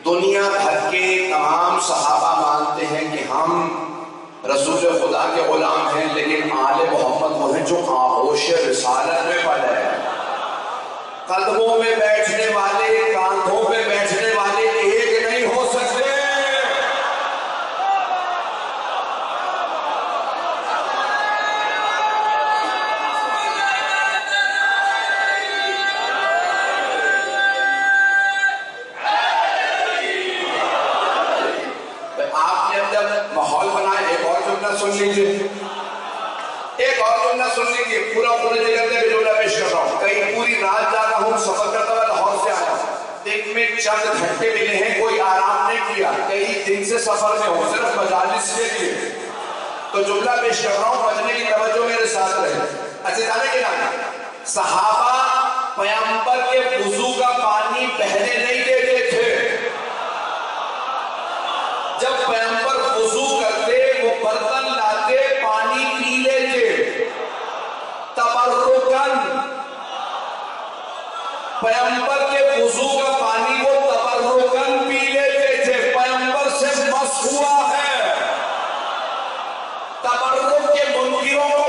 दुनिया भर के तमाम सहाबा मानते हैं कि हम रसूल खुदा के गुलाम हैं, लेकिन आले मोहम्मद वो हैं जो आगोश रिसालत में पड़े हैं। कदमों में बैठने वाले, कांधों पे बैठने वाले एक नहीं हो सकते। माहौल बनाए, एक और जुमला सुन लीजिए, एक और जुमला सुन लीजिए। पूरा जगह में जुमला पेश कर रहा हूँ। कहीं पूरी रात जा रहा हूँ, सफर करता हुआ लाहौर से आया, दिन में चंद घंटे मिले हैं, कोई आराम नहीं किया, कई दिन से सफर में हो, सिर्फ मजालिस के लिए, तो जुमला पेश कर रहा हूँ, बजने की तवज्जो मेरे साथ रहे। अच्छा, जाने के ना सहाबा पैगंबर के वुजू का पानी बहने नहीं देते थे। जब पैगंबर वुजू करते, वो बर्तन लाते, पानी पी लेते तबर्रुकन। पैगंबर के वुजू का पानी वो तबर्रुकन पी लेते थे। पैगंबर से मस हुआ है। तबर्रुक के मुनकिरों को